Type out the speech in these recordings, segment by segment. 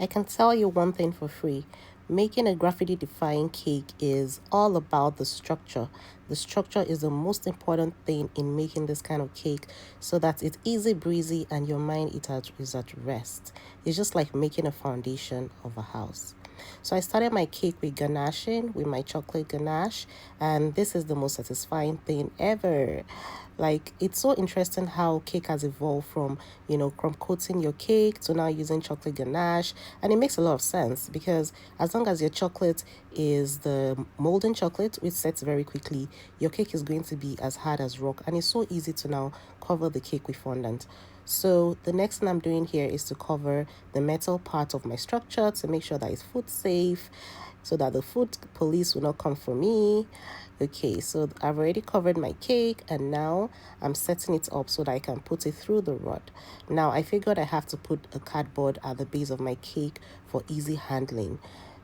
I can tell you one thing for free. Making a graffiti defying cake is all about the structure. The structure is the most important thing in making this kind of cake so that it's easy breezy and your mind is at rest. It's just like making a foundation of a house. So I started my cake with ganaching, with my chocolate ganache, and this is the most satisfying thing ever. Like, it's so interesting how cake has evolved from, from coating your cake to now using chocolate ganache. And it makes a lot of sense because as long as your chocolate is the molten chocolate, which sets very quickly, your cake is going to be as hard as rock. And it's so easy to now cover the cake with fondant. So the next thing I'm doing here is to cover the metal part of my structure to make sure that it's food safe so that the food police will not come for me. Okay, so I've already covered my cake and now I'm setting it up so that I can put it through the rod. Now I figured I have to put a cardboard at the base of my cake for easy handling.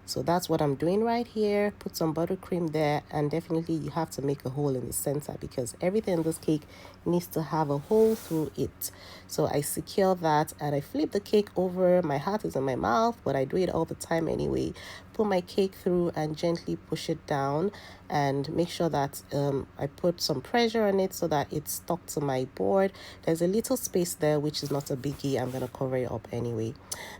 So that's what I'm doing right here. Put some buttercream there, and definitely you have to make a hole in the center because everything in this cake needs to have a hole through it. So I secure that and I flip the cake over. My heart is in my mouth, but I do it all the time anyway. Put my cake through and gently push it down and make sure that I put some pressure on it so that it's stuck to my board. There's a little space there, which is not a biggie. I'm going to cover it up anyway.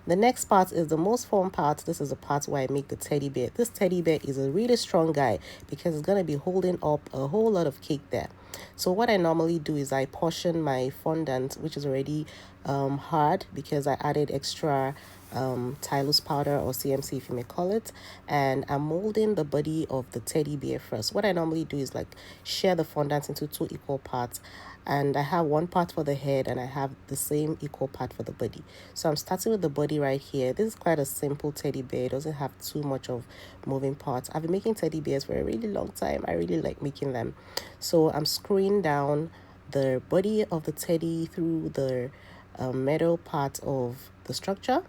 The next part is the most fun part. This is the part where I make the teddy bear. This teddy bear is a really strong guy because it's going to be holding up a whole lot of cake there. So what I normally do is I portion my fondant, which is already hard because I added extra Tylose powder or CMC if you may call it, and I'm molding the body of the teddy bear first. What I normally do is like share the fondant into two equal parts, and I have one part for the head and I have the same equal part for the body. So I'm starting with the body right here. This is quite a simple teddy bear. It doesn't have too much of moving parts. I've been making teddy bears for a really long time. I really like making them. So I'm screwing down the body of the teddy through the metal part of the structure,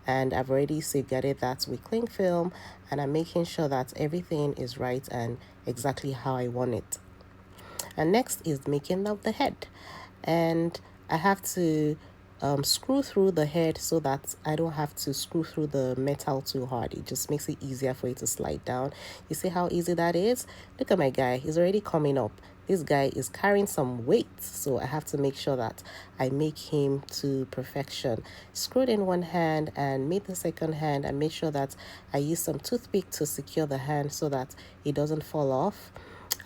and I've already safeguarded that with cling film, and I'm making sure that everything is right and exactly how I want it. And next is making of the head, and I have to screw through the head so that I don't have to screw through the metal too hard. It just makes it easier for it to slide down. You see how easy that is? Look at my guy. He's already coming up. This guy is carrying some weight, so I have to make sure that I make him to perfection. Screwed in one hand and made the second hand, and make sure that I use some toothpick to secure the hand so that it doesn't fall off.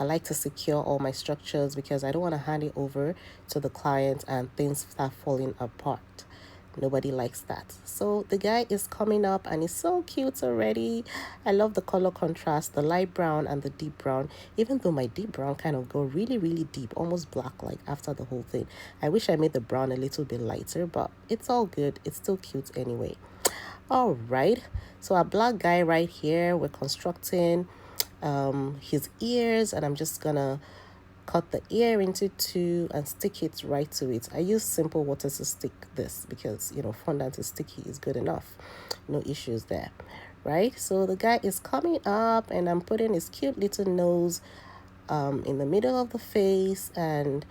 I like to secure all my structures because I don't want to hand it over to the client and things start falling apart. Nobody likes that. So the guy is coming up and he's so cute already. I love the color contrast, the light brown and the deep brown, even though my deep brown kind of go really, really deep, almost black like after the whole thing. I wish I made the brown a little bit lighter, but it's all good. It's still cute anyway. All right. So our black guy right here, we're constructing his ears, and I'm just gonna cut the ear into two and stick it right to it. I use simple water to stick this because fondant is sticky, is good enough, no issues there, right? So the guy is coming up and I'm putting his cute little nose in the middle of the face, and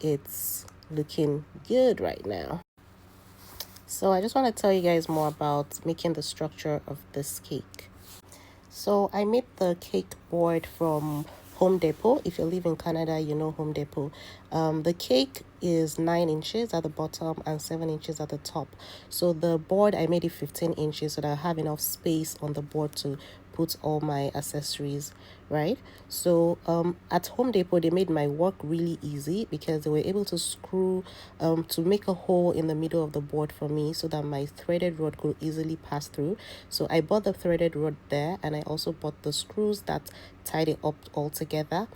it's looking good right now. So I just want to tell you guys more about making the structure of this cake. So I made the cake board from Home Depot. If you live in Canada, you know Home Depot. The cake is 9 inches at the bottom and 7 inches at the top. So the board, I made it 15 inches so that I have enough space on the board to put all my accessories, right? So at Home Depot, they made my work really easy because they were able to screw to make a hole in the middle of the board for me so that my threaded rod could easily pass through. So I bought the threaded rod there, and I also bought the screws that tied it up all together.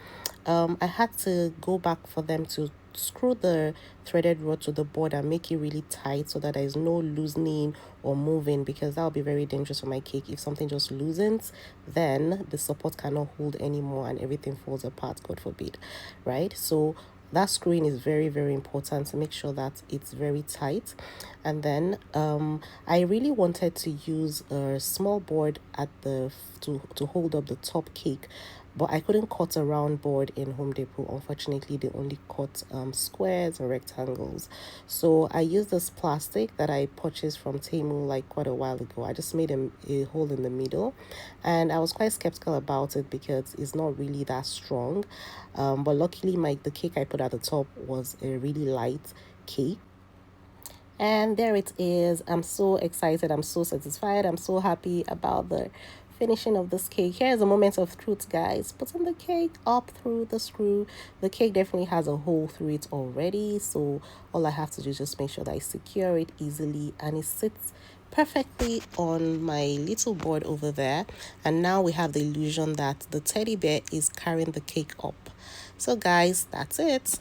I had to go back for them to screw the threaded rod to the board and make it really tight so that there is no loosening or moving, because that would be very dangerous for my cake. If something just loosens, then the support cannot hold anymore and everything falls apart, God forbid, right? So that screwing is very, very important to make sure that it's very tight. And then I really wanted to use a small board at the to hold up the top cake, but I couldn't cut a round board in Home Depot. Unfortunately, they only cut squares and rectangles. So I used this plastic that I purchased from Temu like quite a while ago. I just made a hole in the middle, and I was quite skeptical about it because it's not really that strong. But luckily, the cake I put at the top was a really light cake. And there it is. I'm so excited. I'm so satisfied. I'm so happy about the finishing of this cake. Here's a moment of truth, guys. Putting the cake up through the screw. The cake definitely has a hole through it already. So all I have to do is just make sure that I secure it easily and it sits perfectly on my little board over there. And now we have the illusion that the teddy bear is carrying the cake up. So guys, that's it.